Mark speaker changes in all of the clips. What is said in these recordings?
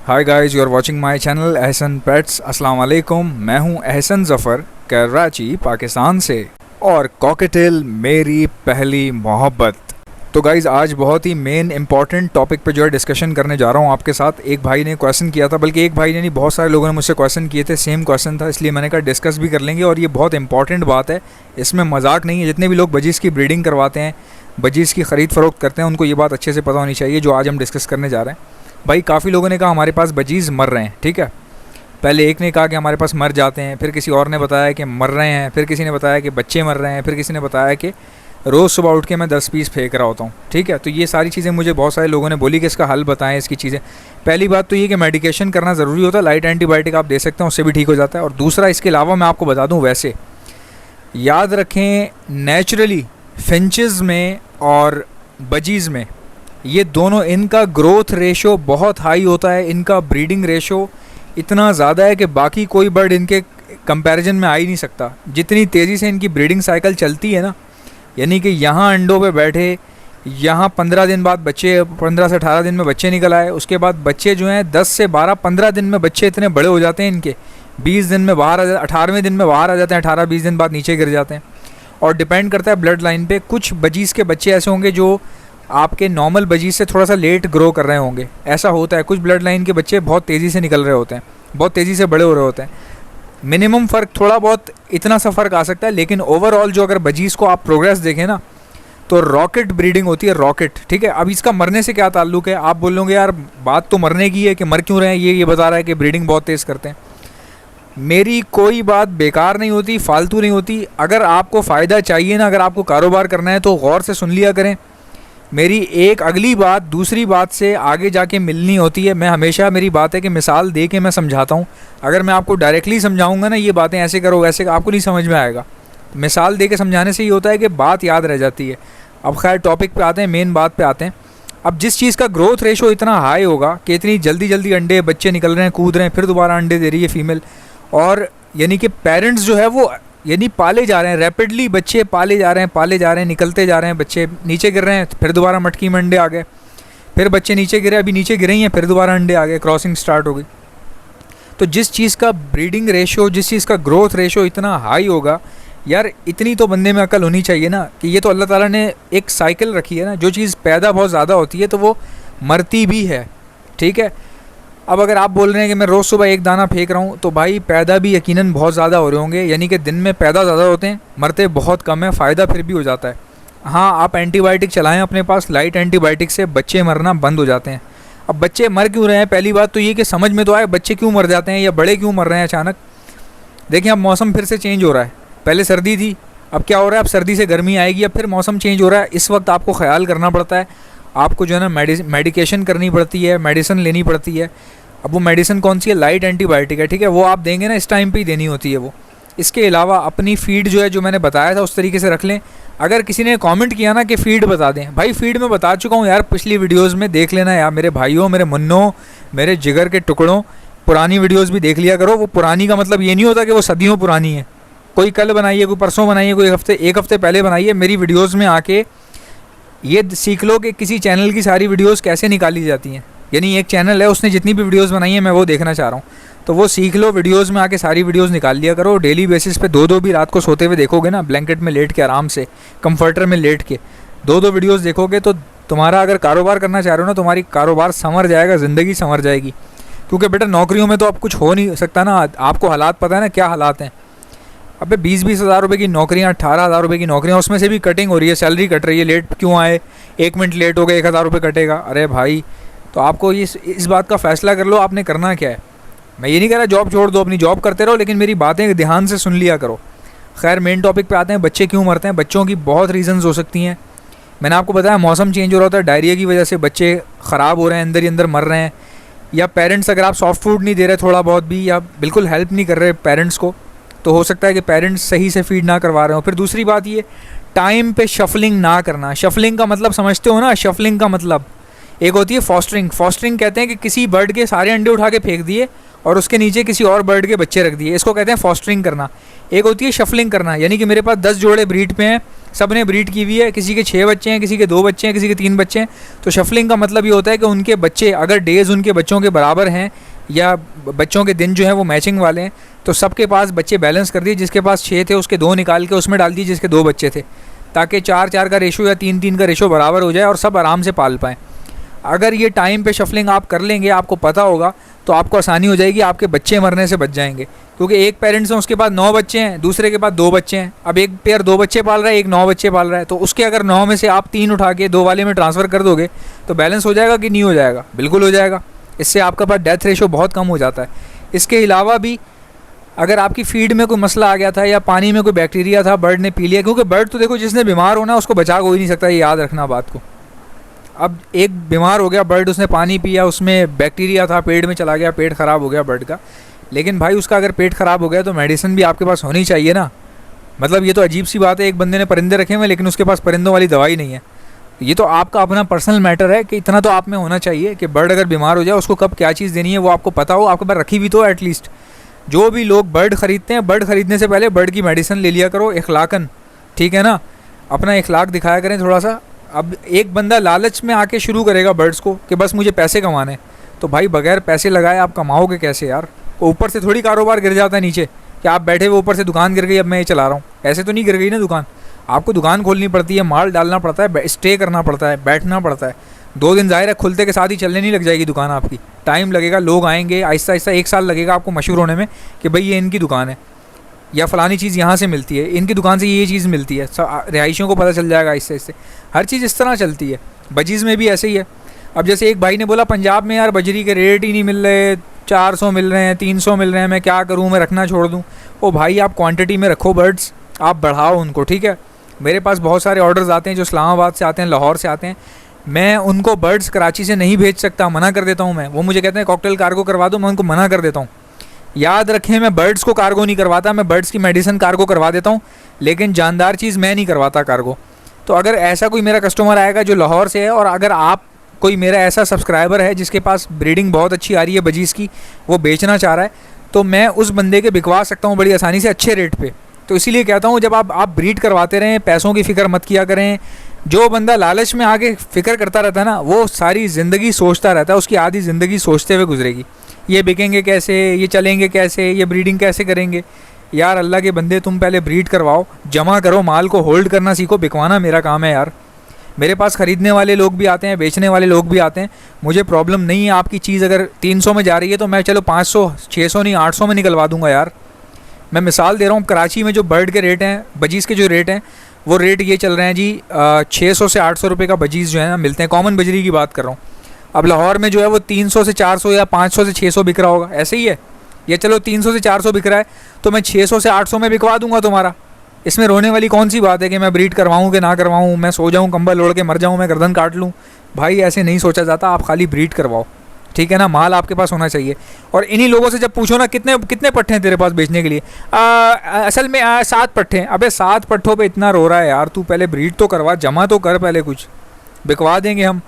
Speaker 1: Hi guys, you are watching my channel Ehsan pets. अस्सलाम वालेकुम। मैं हूं एहसन ज़फ़र, कराची पाकिस्तान से, और कॉकटेल मेरी पहली मोहब्बत। तो गाइज़, आज बहुत ही मेन इंपॉर्टेंट टॉपिक पे जो है डिस्कशन करने जा रहा हूँ आपके साथ। एक भाई ने क्वेश्चन किया था, बल्कि एक भाई ने नहीं, बहुत सारे लोगों ने मुझसे क्वेश्चन किए थे, सेम क्वेश्चन था, इसलिए मैंने कहा डिस्कस भी कर लेंगे। और ये बहुत इंपॉर्टेंट बात है, इसमें मजाक नहीं है। जितने भी लोग बजीज़ की ब्रीडिंग करवाते हैं, बजीज़ की ख़रीद फ़रोख्त करते हैं, उनको ये बात अच्छे से पता होनी चाहिए जो आज हम डिस्कस करने जा रहे हैं। भाई, काफ़ी लोगों ने कहा हमारे पास बजीज़ मर रहे हैं, ठीक है। पहले एक ने कहा कि हमारे पास मर जाते हैं, फिर किसी और ने बताया कि मर रहे हैं, फिर किसी ने बताया कि बच्चे मर रहे हैं, फिर किसी ने बताया कि रोज़ सुबह उठ के मैं 10 पीस फेंक रहा होता हूँ, ठीक है। तो ये सारी चीज़ें मुझे बहुत सारे लोगों ने बोली कि इसका हल बताएं, इसकी चीज़ें। पहली बात तो ये कि मेडिकेशन करना ज़रूरी होता है, लाइट एंटीबायोटिक आप दे सकते हैं, उससे भी ठीक हो जाता है। और दूसरा, इसके अलावा मैं आपको बता दूँ, वैसे याद रखें, नेचुरली फिंचेस में और बजीज़ में, ये दोनों, इनका ग्रोथ रेशो बहुत हाई होता है, इनका ब्रीडिंग रेशो इतना ज़्यादा है कि बाकी कोई बर्ड इनके कंपैरिजन में आ ही नहीं सकता। जितनी तेज़ी से इनकी ब्रीडिंग साइकिल चलती है ना, यानी कि यहाँ अंडों पे बैठे, यहाँ 15 दिन बाद बच्चे, 15 से 18 दिन में बच्चे निकल आए, उसके बाद बच्चे जो हैं 10 से 12-15 दिन में बच्चे इतने बड़े हो जाते हैं इनके, 20 दिन में बाहर आ जाते, 18वें दिन में बाहर आ जाते हैं, 18-20 दिन बाद नीचे गिर जाते हैं। और डिपेंड करता है ब्लड लाइन पे। कुछ बजीज़ के बच्चे ऐसे होंगे जो आपके नॉर्मल बजीज़ से थोड़ा सा लेट ग्रो कर रहे होंगे, ऐसा होता है। कुछ ब्लड लाइन के बच्चे बहुत तेज़ी से निकल रहे होते हैं, बहुत तेज़ी से बड़े हो रहे होते हैं। मिनिमम फ़र्क थोड़ा बहुत इतना सा फ़र्क आ सकता है, लेकिन ओवरऑल जो अगर बजीज़ को आप प्रोग्रेस देखें ना, तो रॉकेट ब्रीडिंग होती है, रॉकेट, ठीक है। अब इसका मरने से क्या ताल्लुक़ है, आप बोलोगे यार बात तो मरने की है कि मर क्यों रहे हैं, ये बता रहा है कि ब्रीडिंग बहुत तेज़ करते हैं। मेरी कोई बात बेकार नहीं होती, फालतू नहीं होती। अगर आपको फ़ायदा चाहिए ना, अगर आपको कारोबार करना है, तो गौर से सुन लिया करें मेरी एक अगली बात दूसरी बात से आगे जाके मिलनी होती है। मैं हमेशा, मेरी बात है कि मिसाल दे के मैं समझाता हूँ। अगर मैं आपको डायरेक्टली समझाऊंगा ना, ये बातें ऐसे करो वैसे, आपको नहीं समझ में आएगा। मिसाल दे के समझाने से ये होता है कि बात याद रह जाती है। अब खैर टॉपिक पे आते हैं, मेन बात पे आते हैं। अब जिस चीज़ का ग्रोथ रेशो इतना हाई होगा कि इतनी जल्दी जल्दी अंडे, बच्चे निकल रहे हैं, कूद रहे हैं, फिर दोबारा अंडे दे रही है फीमेल, और यानी कि पेरेंट्स जो है वो यानी पाले जा रहे हैं, रैपिडली बच्चे पाले जा रहे हैं, निकलते जा रहे हैं, बच्चे नीचे गिर रहे हैं, फिर दोबारा मटकी में अंडे आ गए, फिर बच्चे नीचे गिरे, अभी नीचे गिरे ही हैं, फिर दोबारा अंडे आ गए, क्रॉसिंग स्टार्ट हो गई। तो जिस चीज़ का ब्रीडिंग रेशो, जिस चीज़ का ग्रोथ रेशो इतना हाई होगा, यार इतनी तो बंदे में अकल होनी चाहिए ना, कि ये तो अल्लाह ताला ने एक साइकिल रखी है ना, जो चीज़ पैदा बहुत ज़्यादा होती है तो वो मरती भी है, ठीक है। अब अगर आप बोल रहे हैं कि मैं रोज़ सुबह एक दाना फेंक रहा हूँ, तो भाई पैदा भी यकीनन बहुत ज़्यादा हो रहे होंगे, यानी कि दिन में पैदा ज़्यादा होते हैं, मरते बहुत कम है, फ़ायदा फिर भी हो जाता है। हाँ, आप एंटीबायोटिक चलाएं अपने पास, लाइट एंटीबायोटिक से बच्चे मरना बंद हो जाते हैं। अब बच्चे मर क्यों रहे हैं, पहली बात तो ये कि समझ में तो आए बच्चे क्यों मर जाते हैं या बड़े क्यों मर रहे हैं अचानक। देखिए, अब मौसम फिर से चेंज हो रहा है, पहले सर्दी थी, अब क्या हो रहा है, अब सर्दी से गर्मी आएगी, अब फिर मौसम चेंज हो रहा है। इस वक्त आपको ख्याल करना पड़ता है, आपको जो है ना मेडिकेशन करनी पड़ती है, मेडिसिन लेनी पड़ती है। अब वो मेडिसिन कौन सी है, लाइट एंटीबायोटिक है, ठीक है। वो आप देंगे ना, इस टाइम पे ही देनी होती है वो। इसके अलावा अपनी फ़ीड जो है, जो मैंने बताया था उस तरीके से रख लें। अगर किसी ने कमेंट किया ना कि फ़ीड बता दें, भाई फ़ीड में बता चुका हूँ यार, पिछली वीडियोज़ में देख लेना यार, मेरे भाइयों, मेरे मुन्नों, मेरे जिगर के टुकड़ों, पुरानी वीडियोज़ भी देख लिया करो। वो पुरानी का मतलब ये नहीं होता कि वो सदियों पुरानी है, कोई कल बनाई है, कोई परसों बनाई है, कोई एक हफ़्ते पहले बनाई है। मेरी वीडियोज़ में आके ये सीख लो कि किसी चैनल की सारी वीडियोज़ कैसे निकाली जाती हैं। यानी एक चैनल है, उसने जितनी भी वीडियोस बनाई हैं, मैं वो देखना चाह रहा हूँ, तो वो सीख लो। वीडियोस में आके सारी वीडियोस निकाल लिया करो। डेली बेसिस पे 2-2 भी रात को सोते हुए देखोगे ना, ब्लैंकेट में लेट के, आराम से कंफर्टर में लेट के 2-2 वीडियोस देखोगे, तो तुम्हारा अगर कारोबार करना चाह रहे हो ना, तुम्हारी कारोबार संवर जाएगा, ज़िंदगी संवर जाएगी। क्योंकि बेटा नौकरियों में तो अब कुछ हो नहीं सकता ना, आपको हालात पता है ना क्या हालात हैं। अबे 20-20 हज़ार रुपये की नौकरियाँ, 18 हज़ार रुपये की नौकरियाँ, उसमें से भी कटिंग हो रही है, सैलरी कट रही है। लेट क्यों आए, 1 मिनट लेट हो गए, 1000 रुपये कटेगा। अरे भाई, तो आपको इस बात का फ़ैसला कर लो, आपने करना क्या है। मैं ये नहीं कह रहा जॉब छोड़ दो, अपनी जॉब करते रहो, लेकिन मेरी बातें ध्यान से सुन लिया करो। खैर, मेन टॉपिक पे आते हैं, बच्चे क्यों मरते हैं। बच्चों की बहुत रीज़न्स हो सकती हैं। मैंने आपको बताया मौसम चेंज हो रहा होता है, डायरिया की वजह से बच्चे ख़राब हो रहे हैं, अंदर ही अंदर मर रहे हैं। या पेरेंट्स, अगर आप सॉफ्ट फूड नहीं दे रहे थोड़ा बहुत भी, या बिल्कुल हेल्प नहीं कर रहे पेरेंट्स को, तो हो सकता है कि पेरेंट्स सही से फीड ना करवा रहे हो। फिर दूसरी बात ये, टाइम पे शफलिंग ना करना। शफलिंग का मतलब समझते हो ना, शफलिंग का मतलब एक होती है फॉस्टरिंग। फॉस्टरिंग कहते हैं कि किसी बर्ड के सारे अंडे उठा के फेंक दिए और उसके नीचे किसी और बर्ड के बच्चे रख दिए, इसको कहते हैं फॉस्टरिंग करना। एक होती है शफलिंग करना, यानी कि मेरे पास 10 जोड़े ब्रीड पे हैं, सब ने ब्रीड की हुई है, किसी के 6 बच्चे हैं, किसी के 2 बच्चे हैं, किसी के 3 बच्चे हैं। तो शफलिंग का मतलब ये होता है कि उनके बच्चे अगर डेज़ उनके बच्चों के बराबर हैं या बच्चों के दिन जो हैं वो मैचिंग वाले हैं, तो सबके पास बच्चे बैलेंस कर दिए। जिसके पास 6 थे उसके 2 निकाल के उसमें डाल दिए जिसके 2 बच्चे थे, ताकि 4-4 का रेशो या 3-3 का रेशो बराबर हो जाए और सब आराम से पाल पाएँ। अगर ये टाइम पे शफलिंग आप कर लेंगे, आपको पता होगा, तो आपको आसानी हो जाएगी, आपके बच्चे मरने से बच जाएंगे। क्योंकि एक पेरेंट्स हैं उसके पास 9 बच्चे हैं, दूसरे के पास 2 बच्चे हैं। अब एक पेयर 2 बच्चे पाल रहा है, एक 9 बच्चे पाल रहा है, तो उसके अगर 9 में से आप 3 उठा के 2 वाले में ट्रांसफ़र कर दोगे तो बैलेंस हो जाएगा कि नहीं हो जाएगा? बिल्कुल हो जाएगा। इससे आपका पास डेथ रेशो बहुत कम हो जाता है। इसके अलावा भी अगर आपकी फीड में कोई मसला आ गया था या पानी में कोई बैक्टीरिया था, बर्ड ने पी लिया, क्योंकि बर्ड तो देखो जिसने बीमार होना उसको बचा हो ही नहीं सकता, ये याद रखना बात को। अब एक बीमार हो गया बर्ड, उसने पानी पिया, उसमें बैक्टीरिया था, पेट में चला गया, पेट ख़राब हो गया बर्ड का। लेकिन भाई उसका अगर पेट ख़राब हो गया तो मेडिसिन भी आपके पास होनी चाहिए ना। मतलब ये तो अजीब सी बात है, एक बंदे ने परिंदे रखे हुए लेकिन उसके पास परिंदों वाली दवाई नहीं है। ये तो आपका अपना पर्सनल मैटर है कि इतना तो आप में होना चाहिए कि बर्ड अगर बीमार हो जाए उसको कब क्या चीज़ देनी है वो आपको पता हो, आपके पास रखी भी तो एटलीस्ट। जो भी लोग बर्ड ख़रीदते हैं, बर्ड ख़रीदने से पहले बर्ड की मेडिसिन ले लिया करो इखलाकन, ठीक है ना? अपना इखलाक दिखाया करें थोड़ा सा। अब एक बंदा लालच में आके शुरू करेगा बर्ड्स को कि बस मुझे पैसे कमाने, तो भाई बगैर पैसे लगाए आप कमाओगे कैसे यार? ऊपर से थोड़ी कारोबार गिर जाता है नीचे कि आप बैठे हुए ऊपर से दुकान गिर गई अब मैं ये चला रहा हूँ, ऐसे तो नहीं गिर गई ना दुकान। आपको दुकान खोलनी पड़ती है, माल डालना पड़ता है, स्टे करना पड़ता है, बैठना पड़ता है। 2 दिन ज़ाहिर है खुलते के साथ ही चलने नहीं लग जाएगी दुकान आपकी, टाइम लगेगा, लोग आएंगे, आहिस्ता आहिस्ता 1 साल लगेगा आपको मशहूर होने में कि भाई ये इनकी दुकान है या फ़लानी चीज़ यहाँ से मिलती है, इनकी दुकान से ये चीज़ मिलती है, रिहायशियों को पता चल जाएगा आहिस्ते आहिस्ते। हर चीज़ इस तरह चलती है। बजीज़ में भी ऐसे ही है। अब जैसे एक भाई ने बोला पंजाब में यार बजरी के रेट ही नहीं मिल रहे, 400 मिल रहे हैं, 300 मिल रहे हैं, मैं क्या करूँ, मैं रखना छोड़ दूँ? ओ भाई आप क्वांटिटी में रखो बर्ड्स, आप बढ़ाओ उनको, ठीक है? मेरे पास बहुत सारे ऑर्डर्स आते हैं जो इस्लामाबाद से आते हैं, लाहौर से आते हैं। मैं उनको बर्ड्स कराची से नहीं भेज सकता, मना कर देता हूँ मैं। वो मुझे कहते हैं कॉकटेल कार्गो करवा दो, मैं उनको मना कर देता हूँ। याद रखें, मैं बर्ड्स को कार्गो नहीं करवाता, मैं बर्ड्स की मेडिसिन कार्गो करवा देता हूँ, लेकिन जानदार चीज़ मैं नहीं करवाता कार्गो। तो अगर ऐसा कोई मेरा कस्टमर आएगा जो लाहौर से है, और अगर आप कोई मेरा ऐसा सब्सक्राइबर है जिसके पास ब्रीडिंग बहुत अच्छी आ रही है बजीज़ की, वो बेचना चाह रहा है, तो मैं उस बंदे के बिकवा सकता हूँ बड़ी आसानी से अच्छे रेट पे। तो इसीलिए कहता हूँ जब आप ब्रीड करवाते रहें, पैसों की फ़िक्र मत किया करें। जो बंदा लालच में आगे फ़िक्र करता रहता है ना, वो सारी ज़िंदगी सोचता रहता है, उसकी आधी ज़िंदगी सोचते हुए गुजरेगी, ये बिकेंगे कैसे, ये चलेंगे कैसे, ये ब्रीडिंग कैसे करेंगे। यार अल्लाह के बंदे, तुम पहले ब्रीड करवाओ, जमा करो, माल को होल्ड करना सीखो। बिकवाना मेरा काम है यार। मेरे पास ख़रीदने वाले लोग भी आते हैं, बेचने वाले लोग भी आते हैं। मुझे प्रॉब्लम नहीं है, आपकी चीज़ अगर 300 में जा रही है तो मैं चलो 500 600 नहीं 800 में निकलवा दूंगा यार। मैं मिसाल दे रहा हूँ, कराची में जो बर्ड के रेट हैं, बजीज़ के जो रेट हैं, वो रेट ये चल रहे हैं जी 600 से 800 रुपये का बजीज़ जो है ना मिलते हैं। कॉमन बजरी की बात कर रहा हूँ। अब लाहौर में जो है वो 300 से 400 या 500 से 600 बिक रहा होगा, ऐसे ही है। ये चलो 300 से 400 बिक रहा है तो मैं 600 से 800 में बिकवा दूंगा तुम्हारा। इसमें रोने वाली कौन सी बात है कि मैं ब्रीड करवाऊँ कि ना करवाऊँ, मैं सो जाऊँ कंबल ओढ़ के मर जाऊँ, मैं गर्दन काट लूँ? भाई ऐसे नहीं सोचा जाता। आप खाली ब्रीड करवाओ, ठीक है ना? माल आपके पास होना चाहिए। और इन्हीं लोगों से जब पूछो ना कितने कितने पट्ठे हैं तेरे पास बेचने के लिए, असल में 7 पट्ठे हैं। अबे 7 पट्ठों पे इतना रो रहा है यार, तू पहले ब्रीड तो करवा, जमा तो कर पहले, कुछ बिकवा देंगे हम।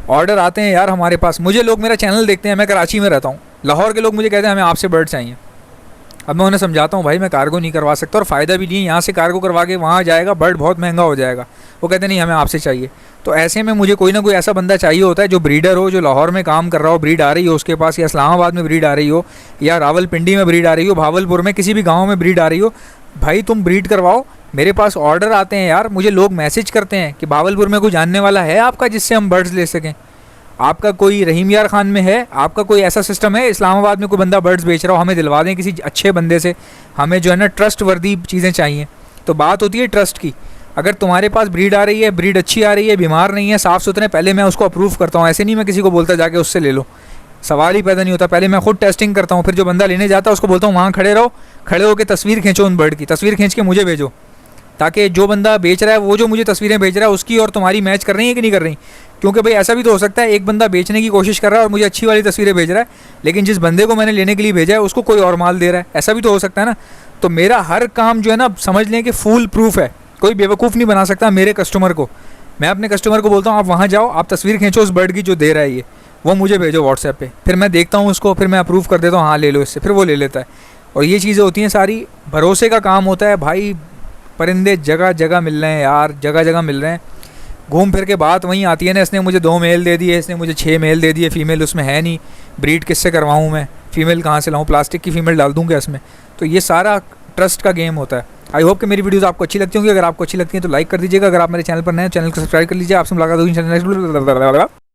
Speaker 1: ऑर्डर आते हैं यार हमारे पास, मुझे लोग मेरा चैनल देखते हैं, मैं कराची में रहता हूँ, लाहौर के लोग मुझे कहते हैं हमें आपसे बर्ड चाहिए। अब मैं उन्हें समझाता हूँ भाई मैं कार्गो नहीं करवा सकता और फ़ायदा भी नहीं है, यहाँ से कार्गो करवा के वहाँ जाएगा बर्ड बहुत महंगा हो जाएगा। वो कहते नहीं हमें आपसे चाहिए। तो ऐसे में मुझे कोई ना कोई ऐसा बंदा चाहिए होता है जो ब्रीडर हो, जो लाहौर में काम कर रहा हो, ब्रीड आ रही हो उसके पास, या इस्लामाबाद में ब्रीड आ रही हो, या रावलपिंडी में ब्रीड आ रही हो, भावलपुर में किसी भी गाँव में ब्रीड आ रही हो। भाई तुम ब्रीड करवाओ। मेरे पास ऑर्डर आते हैं यार, मुझे लोग मैसेज करते हैं कि भावलपुर में कोई जानने वाला है आपका जिससे हम बर्ड्स ले सकें, आपका कोई रहीम यार खान में है, आपका कोई ऐसा सिस्टम है, इस्लामाबाद में कोई बंदा बर्ड्स बेच रहा हो, हमें दिलवा दें किसी अच्छे बंदे से। हमें जो है ना ट्रस्ट वर्दी चीज़ें चाहिए। तो बात होती है ट्रस्ट की। अगर तुम्हारे पास ब्रीड आ रही है, ब्रीड अच्छी आ रही है, बीमार नहीं है, साफ़ सुथरे, पहले मैं उसको अप्रूव करता हूँ। ऐसे नहीं मैं किसी को बोलता जाके उससे ले लो, सवाल ही पैदा नहीं होता। पहले मैं खुद टेस्टिंग करता हूँ, फिर जो बंदा लेने जाता है उसको बोलता हूँ वहाँ खड़े रहो, खड़े होकर तस्वीर खींचो उन बर्ड की, तस्वीर खींच के मुझे भेजो, ताकि जो बंदा बेच रहा है वो जो मुझे तस्वीरें भेज रहा है उसकी और तुम्हारी मैच कर रही है कि नहीं कर रही। क्योंकि भाई ऐसा भी तो हो सकता है एक बंदा बेचने की कोशिश कर रहा है और मुझे अच्छी वाली तस्वीरें भेज रहा है, लेकिन जिस बंदे को मैंने लेने के लिए भेजा है उसको कोई और माल दे रहा है, ऐसा भी तो हो सकता है ना। तो मेरा हर काम जो है ना समझ लें कि फुल प्रूफ है, कोई बेवकूफ़ नहीं बना सकता मेरे कस्टमर को। मैं अपने कस्टमर को बोलता हूँ आप वहाँ जाओ, आप तस्वीर खींचो उस बर्ड की जो दे रहा है ये, वो मुझे भेजो व्हाट्सएप पे, फिर मैं देखता हूँ उसको, फिर मैं अप्रूव कर देता हूँ हाँ ले लो इससे, फिर वो ले लेता है। और ये चीज़ें होती हैं सारी, भरोसे का काम होता है भाई। परिंदे जगह जगह मिल रहे हैं यार, जगह जगह मिल रहे हैं। घूम फिर के बात वहीं आती है ना, इसने मुझे 2 मेल दे दिए, इसने मुझे 6 मेल दे दिए, फीमेल उसमें है नहीं, ब्रीड किससे करवाऊँ मैं, फीमेल कहाँ से लाऊँ, प्लास्टिक की फीमेल डाल दूँगा इसमें। तो ये सारा ट्रस्ट का गेम होता है। आई होप कि मेरी वीडियोस आपको अच्छी लगती होंगी। अगर आपको अच्छी लगती है तो लाइक कर दीजिएगा। अगर आप मेरे चैनल पर नए हैं, चैनल को सब्सक्राइब कर लीजिए। आपसे मुलाकात होगी चैनल नेक्स्ट।